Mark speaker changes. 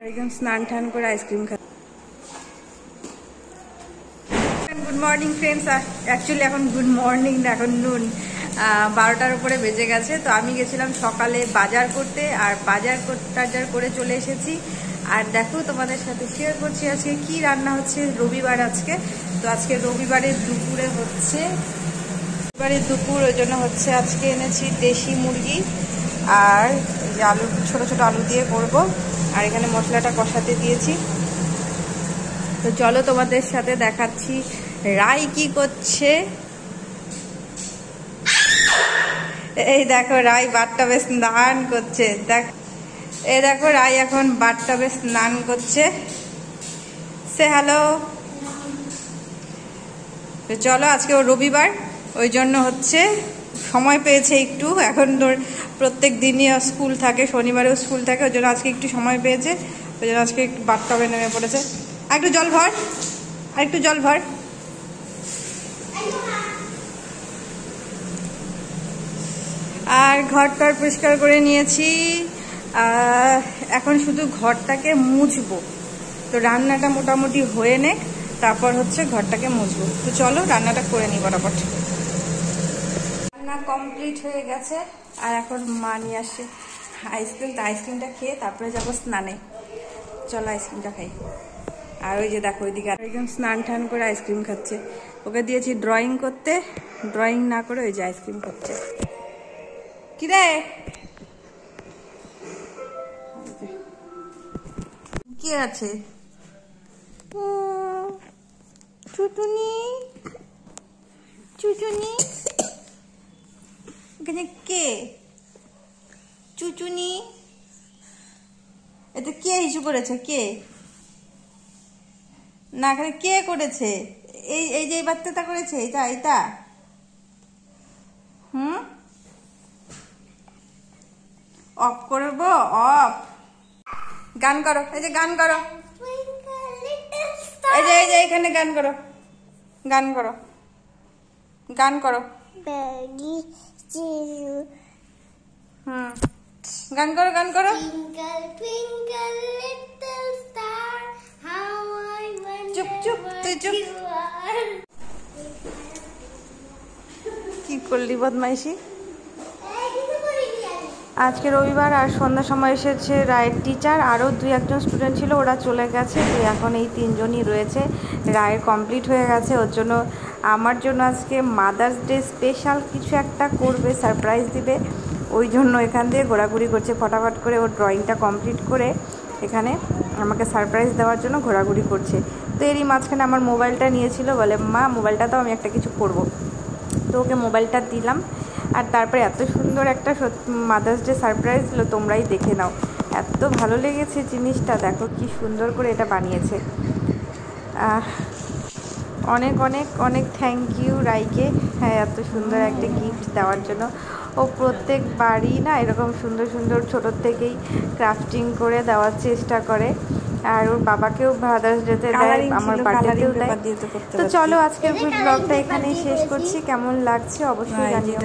Speaker 1: একদম স্নান টান করে আইসক্রিম খা। Good morning friends. অ্যাকচুয়ালি এখন গুড মর্নিং না, এখন নুন 12টার উপরে বেজে গেছে। তো আমি গেছিলাম সকালে বাজার করতে, আর বাজার করে চলে এসেছি। আর দেখো তোমাদের সাথে শেয়ার করছি আজকে কি রান্না হচ্ছে। রবিবার আজকে, তো আজকে রবিবারের দুপুরে হচ্ছে দুপুর, ওই জন্য হচ্ছে আজকে এনেছি দেশি মুরগি আর আলু, ছোট ছোট আলু দিয়ে করব। আর এখানে মশলাটা কষাতে দিয়েছি। তো চলো তোমাদের সাথে দেখাচ্ছি রাই কি করছে। এই দেখো রাই বাথটাবে স্নান করছে। এই দেখো রাই এখন বাথটাবে স্নান করছে। সে হ্যালো। তো চলো, আজকে ও রবিবার, ওই জন্য হচ্ছে সময় পেয়েছে একটু। এখন তোর প্রত্যেক দিনই স্কুল থাকে, শনিবারেও স্কুল থাকে, ওই জন্য আজকে একটু সময় পেয়েছে। ওই জন্য আজকে একটু বাথটাবে নেমে পড়েছে। আর একটু জল ভর, আর একটু জল ভর। আর ঘরটার পরিষ্কার করে নিয়েছি। এখন শুধু ঘরটাকে মুছবো। তো রান্নাটা মোটামুটি হয়ে নে, তারপর হচ্ছে ঘরটাকে মুছবো। তো চলো রান্নাটা করে নিই বরাবর। রান্না কমপ্লিট হয়ে গেছে। আর এখন মা নিয়ে আসে আইসক্রিম। তো আইসক্রিমটা খেয়ে তারপরে যাবো স্নানে। চলো আইসক্রিমটা খাই। আর ওই যে দেখো ওইদিকে একদম স্নান টান করে আইসক্রিম খাচ্ছে। ওকে দিয়েছি ড্রয়িং করতে, ড্রয়িং না করে ওই যে আইসক্রিম খাচ্ছে। কি রে, কি আছে? চুটুনি, চুটুনি, এখানে কে? চুচুনি, এটা কে ইস্যু করেছে? কে না, এখানে কে করেছে? এই যে বাচ্চাটা করেছে, এটা অফ করবো, অফ। গান করো, এই যে গান করো, এই যে এখানে গান করো, গান করো, গান করো। গান করো, গান করো। চুপ চুপ, তুই চুপ। কি করলি বদমাইশি? আজকে রবিবার, আর সন্ধ্যার সময় এসেছে রায়ের টিচার। আরও 2-1জন স্টুডেন্ট ছিল, ওরা চলে গেছে। তো এখন এই 3জনই রয়েছে। রায়ের কমপ্লিট হয়ে গেছে, ওর জন্য আমার জন্য আজকে মাদার্স ডে স্পেশাল কিছু একটা করবে, সারপ্রাইজ দিবে। ওই জন্য এখান দিয়ে ঘোরাঘুরি করছে ফটাফট করে। ওর ড্রয়িংটা কমপ্লিট করে এখানে আমাকে সারপ্রাইজ দেওয়ার জন্য ঘোরাঘুরি করছে। তো এরই মাঝখানে আমার মোবাইলটা নিয়েছিল, বলে মা মোবাইলটা তো আমি একটা কিছু করব। তো ওকে মোবাইলটা দিলাম। আর তারপরে এত সুন্দর একটা মাদার্স ডে সারপ্রাইজ দিল, তোমরাই দেখে নাও। এত ভালো লেগেছে জিনিসটা, দেখো কি সুন্দর করে এটা বানিয়েছে। অনেক অনেক অনেক থ্যাংক ইউ রাইকে, হ্যাঁ এত সুন্দর একটা গিফট দেওয়ার জন্য। ও প্রত্যেকবারই না এরকম সুন্দর সুন্দর ছোটোর থেকেই ক্রাফটিং করে দেওয়ার চেষ্টা করে। আর ওর বাবাকেও ফাদার্স ডেতে দেয়, আমার বার্থডেতেও দেয়। তো চলো আজকের ব্লগটা এখানেই শেষ করছি। কেমন লাগছে অবশ্যই জানিও।